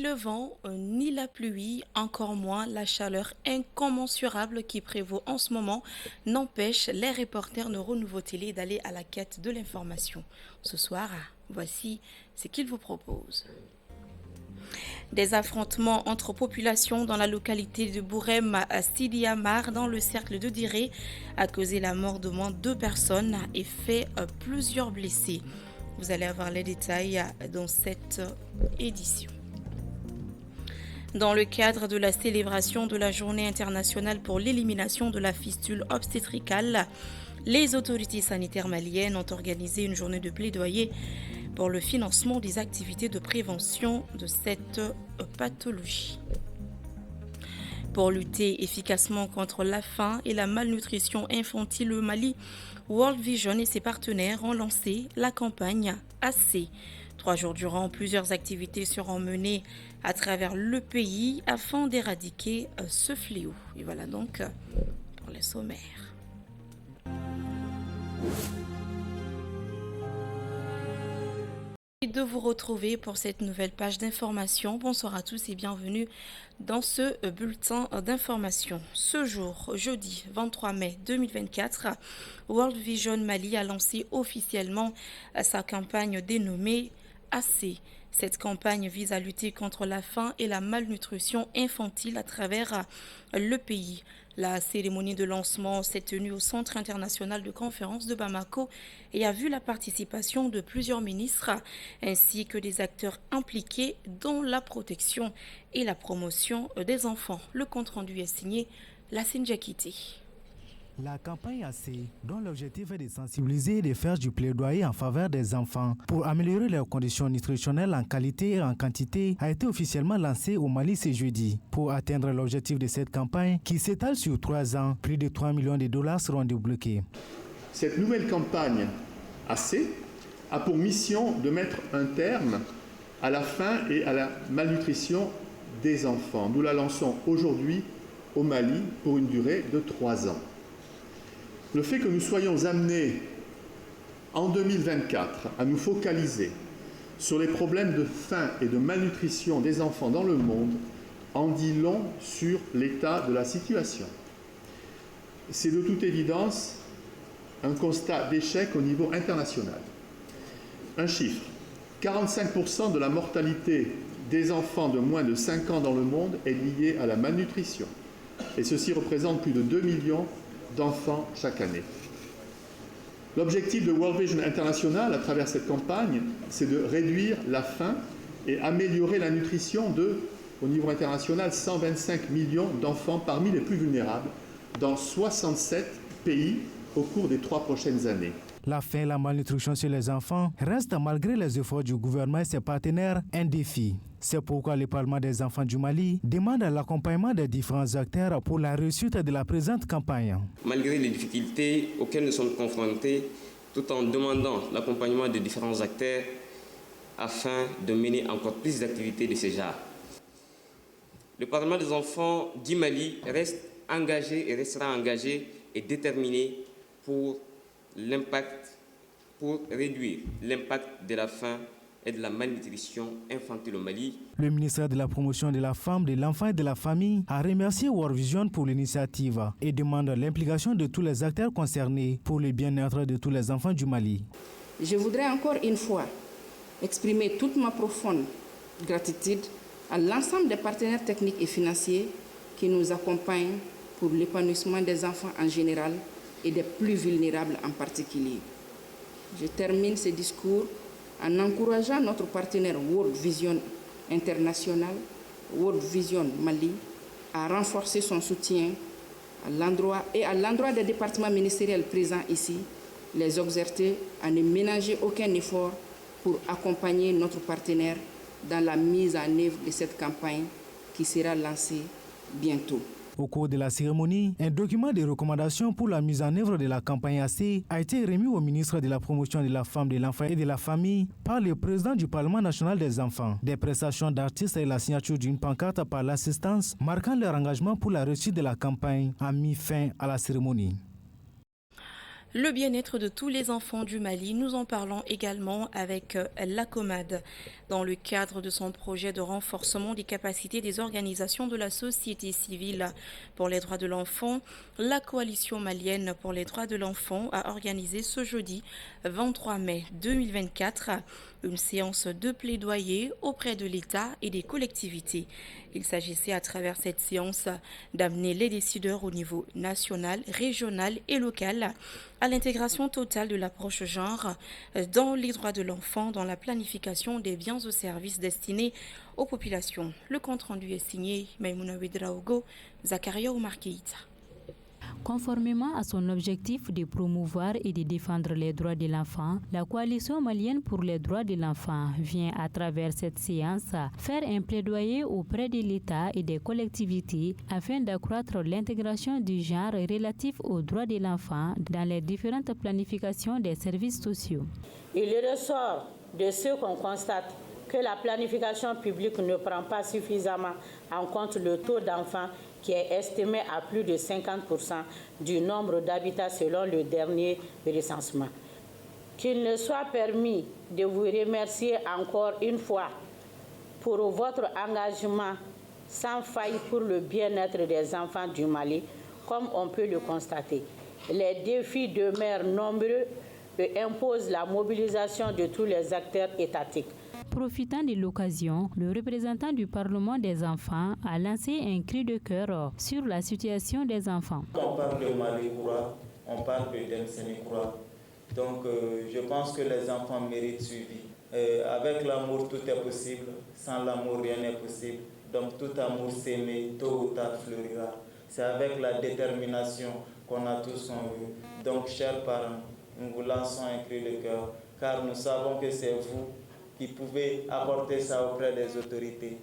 le vent, ni la pluie, encore moins la chaleur incommensurable qui prévaut en ce moment n'empêche les reporters de Renouveau Télé d'aller à la quête de l'information. Ce soir, voici ce qu'ils vous proposent. Des affrontements entre populations dans la localité de Bourem à Sidi Amar dans le cercle de Diré a causé la mort d'au moins 2 personnes et fait plusieurs blessés. Vous allez avoir les détails dans cette édition. Dans le cadre de la célébration de la Journée internationale pour l'élimination de la fistule obstétricale, les autorités sanitaires maliennes ont organisé une journée de plaidoyer pour le financement des activités de prévention de cette pathologie. Pour lutter efficacement contre la faim et la malnutrition infantile au Mali, World Vision et ses partenaires ont lancé la campagne AC. 3 jours durant, plusieurs activités seront menées à travers le pays afin d'éradiquer ce fléau. Et voilà donc pour les sommaires. De vous retrouver pour cette nouvelle page d'information. Bonsoir à tous et bienvenue dans ce bulletin d'information. Ce jour, jeudi 23 mai 2024, World Vision Mali a lancé officiellement sa campagne dénommée AC. Cette campagne vise à lutter contre la faim et la malnutrition infantile à travers le pays. La cérémonie de lancement s'est tenue au Centre international de conférence de Bamako et a vu la participation de plusieurs ministres ainsi que des acteurs impliqués dans la protection et la promotion des enfants. Le compte-rendu est signé Lassine Diakité. La campagne AC, dont l'objectif est de sensibiliser et de faire du plaidoyer en faveur des enfants pour améliorer leurs conditions nutritionnelles en qualité et en quantité, a été officiellement lancée au Mali ce jeudi. Pour atteindre l'objectif de cette campagne, qui s'étale sur 3 ans, plus de 3 millions de dollars seront débloqués. Cette nouvelle campagne AC a pour mission de mettre un terme à la faim et à la malnutrition des enfants. Nous la lançons aujourd'hui au Mali pour une durée de 3 ans. Le fait que nous soyons amenés en 2024 à nous focaliser sur les problèmes de faim et de malnutrition des enfants dans le monde en dit long sur l'état de la situation. C'est de toute évidence un constat d'échec au niveau international. Un chiffre, 45% de la mortalité des enfants de moins de 5 ans dans le monde est liée à la malnutrition. Et ceci représente plus de 2 millions d'enfants chaque année. L'objectif de World Vision International à travers cette campagne, c'est de réduire la faim et améliorer la nutrition de, au niveau international, 125 millions d'enfants parmi les plus vulnérables dans 67 pays au cours des 3 prochaines années. La faim et la malnutrition chez les enfants restent, malgré les efforts du gouvernement et ses partenaires, un défi. C'est pourquoi le Parlement des enfants du Mali demande l'accompagnement des différents acteurs pour la réussite de la présente campagne. Malgré les difficultés auxquelles nous sommes confrontés, tout en demandant l'accompagnement des différents acteurs afin de mener encore plus d'activités de ce genre. Le Parlement des enfants du Mali reste engagé et restera engagé et déterminé pour réduire l'impact de la faim et de la malnutrition infantile au Mali. Le ministère de la Promotion de la Femme, de l'Enfant et de la Famille a remercié World Vision pour l'initiative et demande l'implication de tous les acteurs concernés pour le bien-être de tous les enfants du Mali. Je voudrais encore une fois exprimer toute ma profonde gratitude à l'ensemble des partenaires techniques et financiers qui nous accompagnent pour l'épanouissement des enfants en général et des plus vulnérables en particulier. Je termine ce discours en encourageant notre partenaire World Vision International, World Vision Mali, à renforcer son soutien à l'endroit des départements ministériels présents ici, les exhorter à ne ménager aucun effort pour accompagner notre partenaire dans la mise en œuvre de cette campagne qui sera lancée bientôt. Au cours de la cérémonie, un document de recommandation pour la mise en œuvre de la campagne AC a été remis au ministre de la Promotion de la Femme, de l'Enfant et de la Famille par le président du Parlement national des enfants. Des prestations d'artistes et la signature d'une pancarte par l'assistance marquant leur engagement pour la réussite de la campagne a mis fin à la cérémonie. Le bien-être de tous les enfants du Mali, nous en parlons également avec la COMAD. Dans le cadre de son projet de renforcement des capacités des organisations de la société civile pour les droits de l'enfant, la Coalition malienne pour les droits de l'enfant a organisé ce jeudi 23 mai 2024 une séance de plaidoyer auprès de l'État et des collectivités. Il s'agissait à travers cette séance d'amener les décideurs au niveau national, régional et local à l'intégration totale de l'approche genre dans les droits de l'enfant, dans la planification des biens ou services destinés aux populations. Le compte-rendu est signé Maïmouna Ouedraogo, Zakaria Oumar Keïta. Conformément à son objectif de promouvoir et de défendre les droits de l'enfant, la Coalition malienne pour les droits de l'enfant vient à travers cette séance faire un plaidoyer auprès de l'État et des collectivités afin d'accroître l'intégration du genre relatif aux droits de l'enfant dans les différentes planifications des services sociaux. Il ressort de ce qu'on constate que la planification publique ne prend pas suffisamment en compte le taux d'enfants qui est estimé à plus de 50% du nombre d'habitants selon le dernier recensement. Qu'il me soit permis de vous remercier encore une fois pour votre engagement sans faille pour le bien-être des enfants du Mali, comme on peut le constater. Les défis demeurent nombreux et imposent la mobilisation de tous les acteurs étatiques. Profitant de l'occasion, le représentant du Parlement des enfants a lancé un cri de cœur sur la situation des enfants. On parle de Mali Koura, on parle de Demseni Koura. Donc je pense que les enfants méritent suivi. Avec l'amour, tout est possible. Sans l'amour, rien n'est possible. Donc tout amour s'aimer, tôt ou tard fleurira. C'est avec la détermination qu'on a tous en vue. Donc chers parents, nous vous lançons un cri de cœur, car nous savons que c'est vous qui pouvez apporter ça auprès des autorités.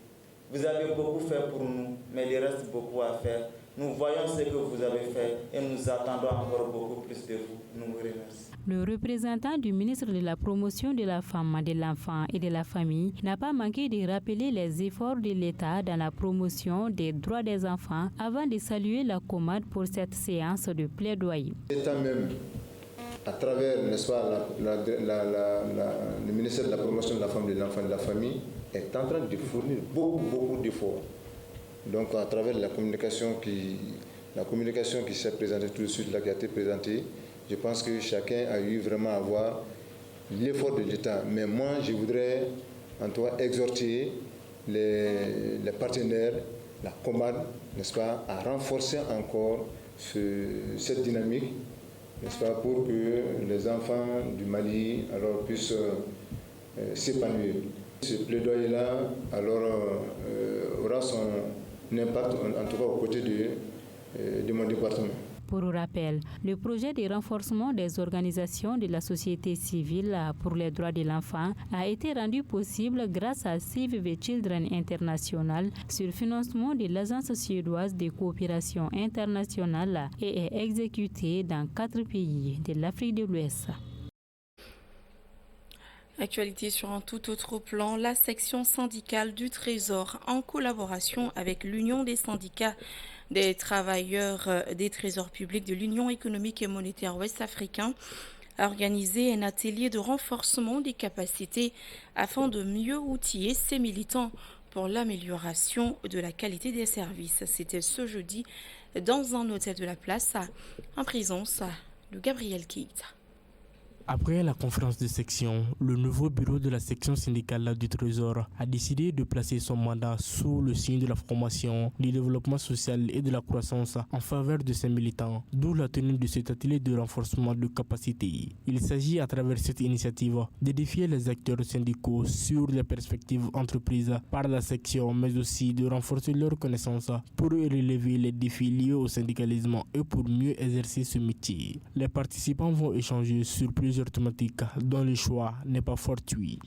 Vous avez beaucoup fait pour nous, mais il reste beaucoup à faire. Nous voyons ce que vous avez fait et nous attendons encore beaucoup plus de vous. Nous vous remercions. Le représentant du ministre de la Promotion de la Femme, de l'Enfant et de la Famille n'a pas manqué de rappeler les efforts de l'État dans la promotion des droits des enfants avant de saluer la COMAD pour cette séance de plaidoyer. L'État même, à travers, n'est-ce pas, le ministère de la Promotion de la Femme, de l'Enfant et de la Famille, est en train de fournir beaucoup d'efforts. Donc, à travers la communication qui s'est présentée tout de suite, là, qui a été présentée, je pense que chacun a eu vraiment à voir l'effort de l'État. Mais moi, je voudrais, en tout cas, exhorter les partenaires, la COMAD, n'est-ce pas, à renforcer encore cette dynamique, n'est-ce pas, pour que les enfants du Mali alors puissent s'épanouir. Ce plaidoyer-là alors aura son impact, en tout cas aux côtés de mon département. Pour rappel, le projet de renforcement des organisations de la société civile pour les droits de l'enfant a été rendu possible grâce à Save the Children International sur financement de l'Agence suédoise de coopération internationale et est exécuté dans 4 pays de l'Afrique de l'Ouest. Actualité sur un tout autre plan, la section syndicale du Trésor, en collaboration avec l'Union des syndicats des travailleurs des trésors publics de l'Union économique et monétaire ouest-africain, a organisé un atelier de renforcement des capacités afin de mieux outiller ses militants pour l'amélioration de la qualité des services. C'était ce jeudi dans un hôtel de la place en présence de Gabriel Keïta. Après la conférence de section, le nouveau bureau de la section syndicale du Trésor a décidé de placer son mandat sous le signe de la formation, du développement social et de la croissance en faveur de ses militants, d'où la tenue de cet atelier de renforcement de capacité. Il s'agit à travers cette initiative de défier les acteurs syndicaux sur les perspectives entreprises par la section, mais aussi de renforcer leurs connaissances pour relever les défis liés au syndicalisme et pour mieux exercer ce métier. Les participants vont échanger sur plusieurs thématiques dont le choix n'est pas fortuit.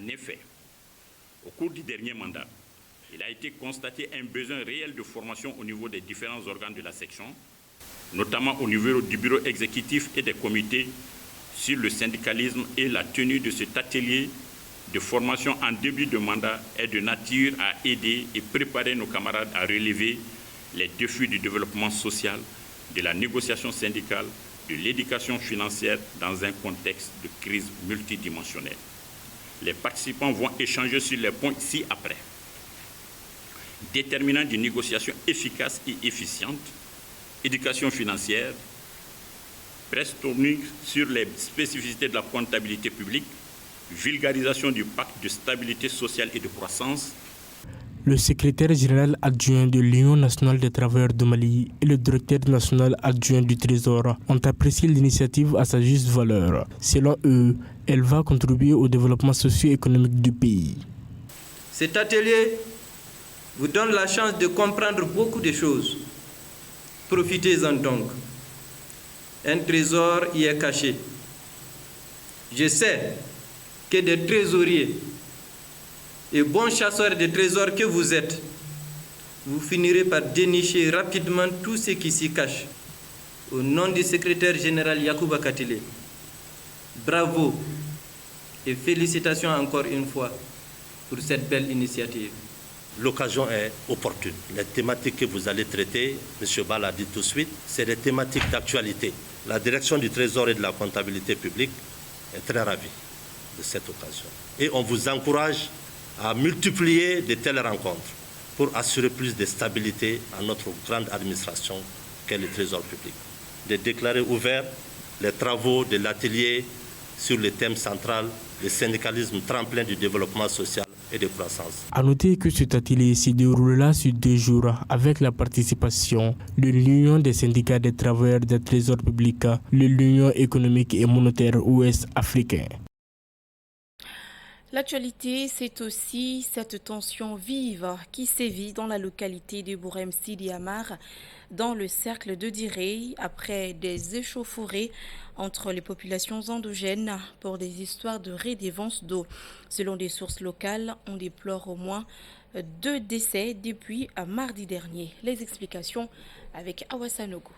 En effet, au cours du dernier mandat, il a été constaté un besoin réel de formation au niveau des différents organes de la section, notamment au niveau du bureau exécutif et des comités sur le syndicalisme, et la tenue de cet atelier de formation en début de mandat est de nature à aider et préparer nos camarades à relever les défis du développement social, de la négociation syndicale, de l'éducation financière dans un contexte de crise multidimensionnelle. Les participants vont échanger sur les points ci-après. Déterminants d'une négociation efficace et efficiente, éducation financière, brainstorming sur les spécificités de la comptabilité publique, vulgarisation du pacte de stabilité sociale et de croissance. Le secrétaire général adjoint de l'Union nationale des travailleurs de Mali et le directeur national adjoint du Trésor ont apprécié l'initiative à sa juste valeur. Selon eux, elle va contribuer au développement socio-économique du pays. Cet atelier vous donne la chance de comprendre beaucoup de choses. Profitez-en donc. Un trésor y est caché. Je sais que des trésoriers et bons chasseurs de trésors que vous êtes, vous finirez par dénicher rapidement tout ce qui s'y cache. Au nom du secrétaire général Yacouba Katile, bravo et félicitations encore une fois pour cette belle initiative. L'occasion est opportune. Les thématiques que vous allez traiter, M. Ball a dit tout de suite, c'est des thématiques d'actualité. La direction du Trésor et de la comptabilité publique est très ravie de cette occasion. Et on vous encourage à multiplier de telles rencontres pour assurer plus de stabilité à notre grande administration qu'est le Trésor public. De déclarer ouverts les travaux de l'atelier sur le thème central, le syndicalisme tremplin du développement social et de croissance. A noter que cet atelier se déroulera sur 2 jours avec la participation de l'Union des syndicats des travailleurs des trésors publics, de l'Union économique et monétaire ouest africain. L'actualité, c'est aussi cette tension vive qui sévit dans la localité de Bourem Sidi Amar, dans le cercle de Direy, après des échauffourées entre les populations endogènes pour des histoires de redevance d'eau. Selon des sources locales, on déplore au moins 2 décès depuis mardi dernier. Les explications avec Awasanogo.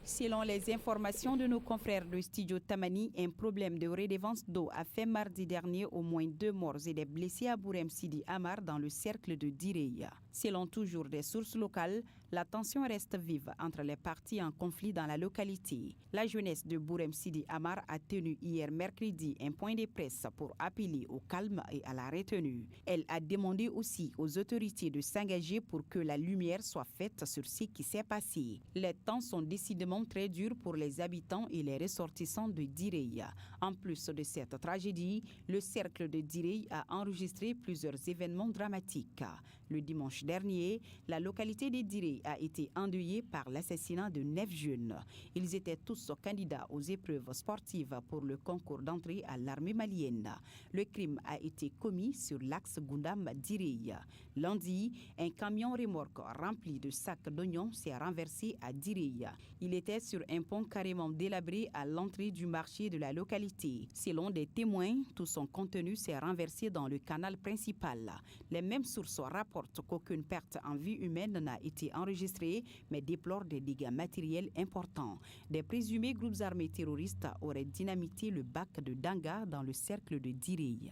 Selon les informations de nos confrères de Studio Tamani, un problème de redevance d'eau a fait mardi dernier au moins 2 morts et des blessés à Bourem Sidi Amar dans le cercle de Direya. Selon toujours des sources locales, la tension reste vive entre les parties en conflit dans la localité. La jeunesse de Bourem Sidi Amar a tenu hier mercredi un point de presse pour appeler au calme et à la retenue. Elle a demandé aussi aux autorités de s'engager pour que la lumière soit faite sur ce qui s'est passé. Les temps sont décidément très durs pour les habitants et les ressortissants de Direya. En plus de cette tragédie, le cercle de Direy a enregistré plusieurs événements dramatiques. Le dimanche dernier, la localité de Direy a été endeuillée par l'assassinat de 9 jeunes. Ils étaient tous candidats aux épreuves sportives pour le concours d'entrée à l'armée malienne. Le crime a été commis sur l'axe Goundam-Direy. Lundi, un camion remorque rempli de sacs d'oignons s'est renversé à Direy. Il était sur un pont carrément délabré à l'entrée du marché de la localité. Selon des témoins, tout son contenu s'est renversé dans le canal principal. Les mêmes sources rapportent qu'aucune perte en vie humaine n'a été enregistrée, mais déplorent des dégâts matériels importants. Des présumés groupes armés terroristes auraient dynamité le bac de Danga dans le cercle de Direy.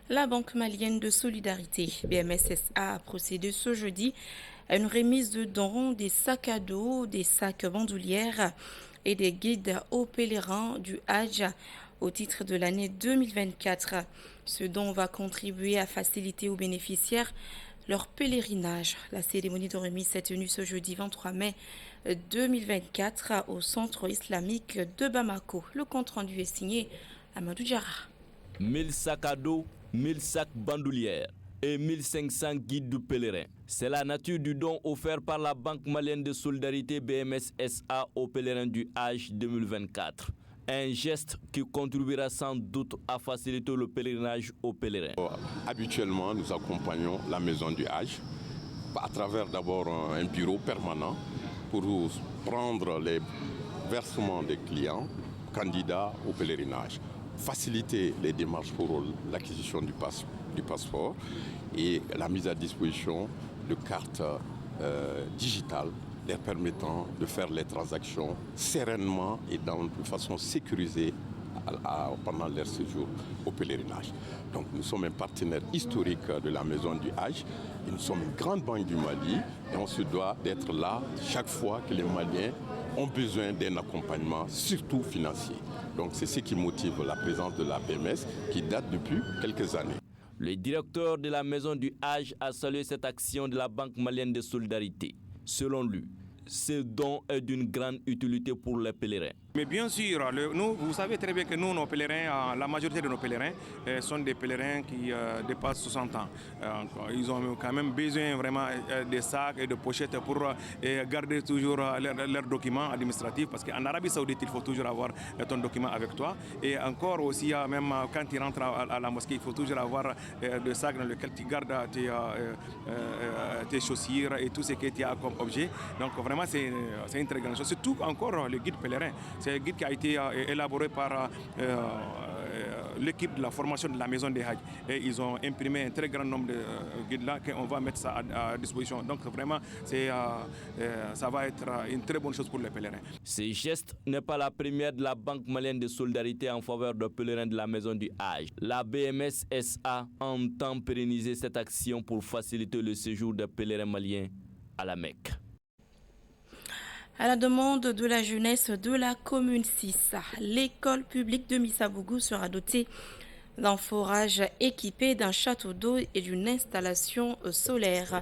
La Banque malienne de solidarité, BMSSA, a procédé ce jeudi à une remise de dons, des sacs à dos, des sacs bandoulières et des guides aux pèlerins du Hajj au titre de l'année 2024. Ce don va contribuer à faciliter aux bénéficiaires leur pèlerinage. La cérémonie de remise s'est tenue ce jeudi 23 mai 2024 au centre islamique de Bamako. Le compte-rendu est signé Amadou Diarra. 1000 sacs à dos, 1000 sacs bandoulières et 1500 guides du pèlerin. C'est la nature du don offert par la Banque malienne de solidarité BMSSA aux pèlerins du Hajj 2024. Un geste qui contribuera sans doute à faciliter le pèlerinage aux pèlerins. Habituellement, nous accompagnons la maison du Hajj à travers d'abord un bureau permanent pour prendre les versements des clients candidats au pèlerinage, faciliter les démarches pour l'acquisition du passeport et la mise à disposition de cartes digitales leur permettant de faire les transactions sereinement et de façon sécurisée pendant leur séjour au pèlerinage. Donc nous sommes un partenaire historique de la Maison du Hajj. Et nous sommes une grande banque du Mali et on se doit d'être là chaque fois que les Maliens ont besoin d'un accompagnement, surtout financier. Donc c'est ce qui motive la présence de la BMS qui date depuis quelques années. Le directeur de la Maison du Hajj a salué cette action de la Banque malienne de solidarité. Selon lui, ce don est d'une grande utilité pour les pèlerins. Mais bien sûr, vous savez très bien que nous, nos pèlerins, la majorité de nos pèlerins sont des pèlerins qui dépassent 60 ans. Ils ont quand même besoin vraiment des sacs et de pochettes pour garder toujours leurs documents administratifs, parce qu'en Arabie Saoudite, il faut toujours avoir ton document avec toi. Et encore aussi, même quand tu rentres à la mosquée, il faut toujours avoir des sacs dans lesquels tu gardes tes chaussures et tout ce que tu as comme objet. Donc vraiment, c'est une très grande chose. Surtout encore le guide pèlerin. C'est un guide qui a été élaboré par l'équipe de la formation de la Maison des Hajj. Et ils ont imprimé un très grand nombre de guides là qu'on va mettre ça à disposition. Donc vraiment, ça va être une très bonne chose pour les pèlerins. Ce geste n'est pas la première de la Banque malienne de solidarité en faveur des pèlerins de la Maison du Hajj. La BMS SA entend pérenniser cette action pour faciliter le séjour des pèlerins maliens à la Mecque. À la demande de la jeunesse de la commune 6, l'école publique de Missabougou sera dotée d'un forage équipé d'un château d'eau et d'une installation solaire.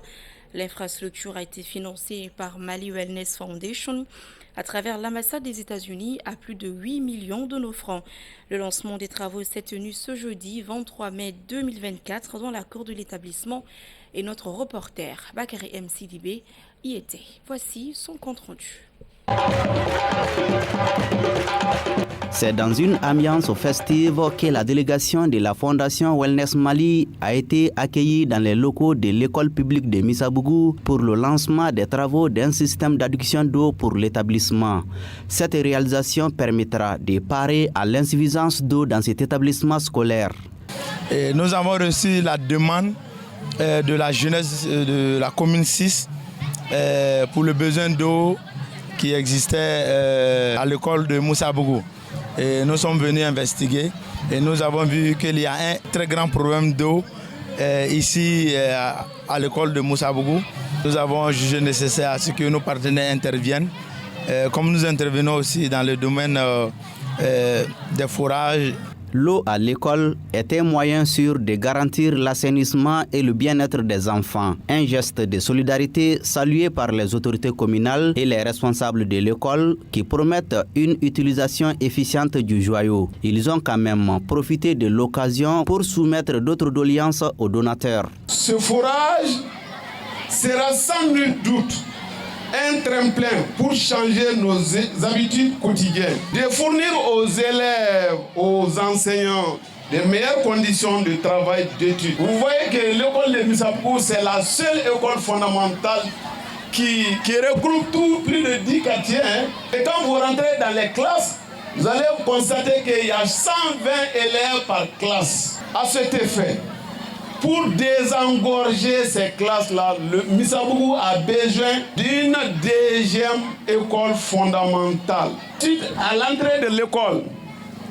L'infrastructure a été financée par Mali Wellness Foundation à travers l'ambassade des États-Unis à plus de 8 millions de nos francs. Le lancement des travaux s'est tenu ce jeudi 23 mai 2024 dans la cour de l'établissement et notre reporter Bakary M. Sidibé y était. Voici son compte rendu. C'est dans une ambiance festive que la délégation de la Fondation Wellness Mali a été accueillie dans les locaux de l'école publique de Missabougou pour le lancement des travaux d'un système d'adduction d'eau pour l'établissement. Cette réalisation permettra de parer à l'insuffisance d'eau dans cet établissement scolaire. Et nous avons reçu la demande de la jeunesse de la commune 6 pour le besoin d'eau qui existait à l'école de Missabougou. Et nous sommes venus investiguer et nous avons vu qu'il y a un très grand problème d'eau ici à l'école de Missabougou. Nous avons jugé nécessaire à ce que nos partenaires interviennent. Comme nous intervenons aussi dans le domaine des forages. L'eau à l'école est un moyen sûr de garantir l'assainissement et le bien-être des enfants. Un geste de solidarité salué par les autorités communales et les responsables de l'école qui promettent une utilisation efficiente du joyau. Ils ont quand même profité de l'occasion pour soumettre d'autres doléances aux donateurs. Ce forage sera sans nul doute un tremplin pour changer nos habitudes quotidiennes, de fournir aux élèves, aux enseignants, des meilleures conditions de travail, d'études. Vous voyez que l'école de Missabougou, c'est la seule école fondamentale qui regroupe plus de 10 quartiers. Et quand vous rentrez dans les classes, vous allez constater qu'il y a 120 élèves par classe. À cet effet, pour désengorger ces classes-là, le Missabougou a besoin d'une deuxième école fondamentale. Suite à l'entrée de l'école,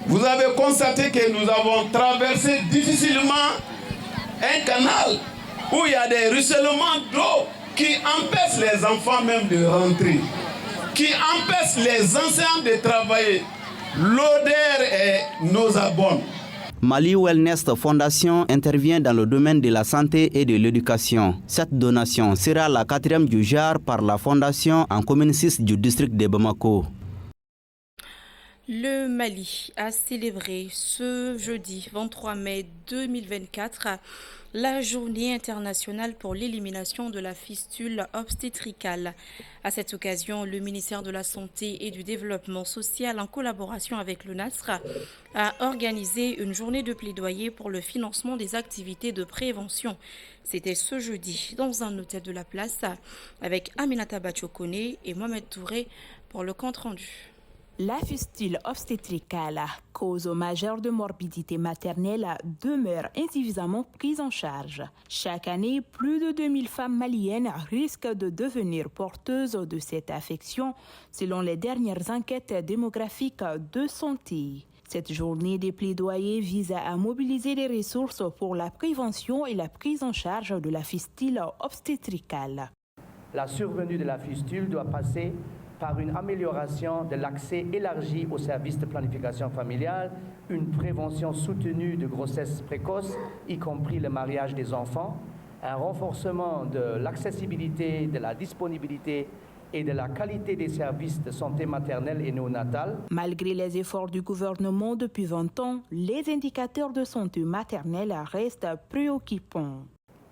vous avez constaté que nous avons traversé difficilement un canal où il y a des ruissellements d'eau qui empêchent les enfants même de rentrer, qui empêchent les enseignants de travailler. L'odeur est nauséabonde. Mali Wellness Foundation intervient dans le domaine de la santé et de l'éducation. Cette donation sera la 4e du genre par la Fondation en commune 6 du district de Bamako. Le Mali a célébré ce jeudi 23 mai 2024 la journée internationale pour l'élimination de la fistule obstétricale. À cette occasion, le ministère de la Santé et du Développement social, en collaboration avec le NASR, a organisé une journée de plaidoyer pour le financement des activités de prévention. C'était ce jeudi dans un hôtel de la place avec Aminata Bachokone et Mohamed Touré pour le compte rendu. La fistule obstétricale, cause majeure de morbidité maternelle, demeure insuffisamment prise en charge. Chaque année, plus de 2000 femmes maliennes risquent de devenir porteuses de cette affection, selon les dernières enquêtes démographiques de santé. Cette journée des plaidoyers vise à mobiliser les ressources pour la prévention et la prise en charge de la fistule obstétricale. La survenue de la fistule doit passer par une amélioration de l'accès élargi aux services de planification familiale, une prévention soutenue de grossesse précoce, y compris le mariage des enfants, un renforcement de l'accessibilité, de la disponibilité et de la qualité des services de santé maternelle et néonatale. Malgré les efforts du gouvernement depuis 20 ans, les indicateurs de santé maternelle restent préoccupants.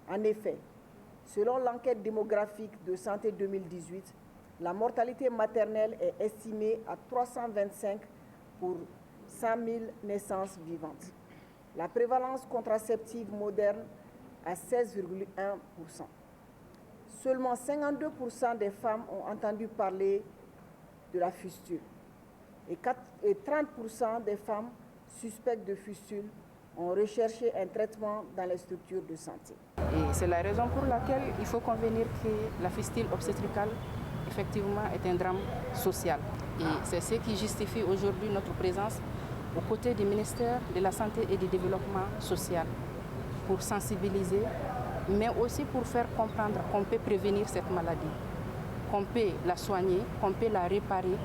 En effet, selon l'enquête démographique de santé 2018, la mortalité maternelle est estimée à 325 pour 100 000 naissances vivantes. La prévalence contraceptive moderne à 16,1%. Seulement 52% des femmes ont entendu parler de la fistule et 30% des femmes suspectes de fistule ont recherché un traitement dans les structures de santé. Et c'est la raison pour laquelle il faut convenir que la fistule obstétricale effectivement est un drame social. Et c'est ce qui justifie aujourd'hui notre présence aux côtés du ministère de la Santé et du Développement social pour sensibiliser, mais aussi pour faire comprendre qu'on peut prévenir cette maladie, qu'on peut la soigner, qu'on peut la réparer,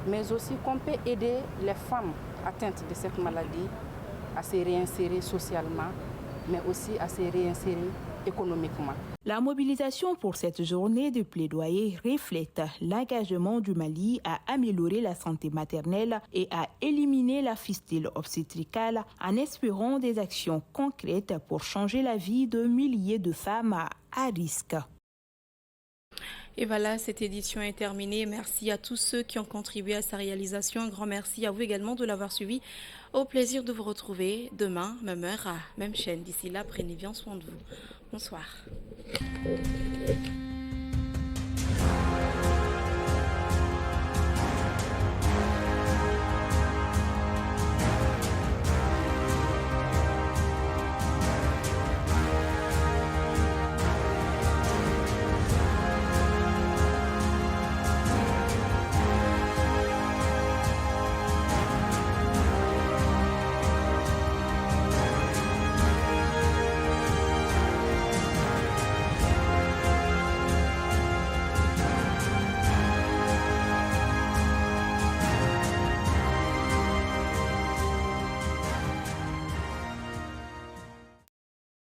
mais aussi qu'on peut aider les femmes atteintes de cette maladie à se réinsérer socialement, mais aussi à se réinsérer économiquement. La mobilisation pour cette journée de plaidoyer reflète l'engagement du Mali à améliorer la santé maternelle et à éliminer la fistule obstétricale en espérant des actions concrètes pour changer la vie de milliers de femmes à risque. Et voilà, cette édition est terminée. Merci à tous ceux qui ont contribué à sa réalisation. Un grand merci à vous également de l'avoir suivi. Au plaisir de vous retrouver demain, même heure, même chaîne. D'ici là, prenez bien soin de vous. Bonsoir.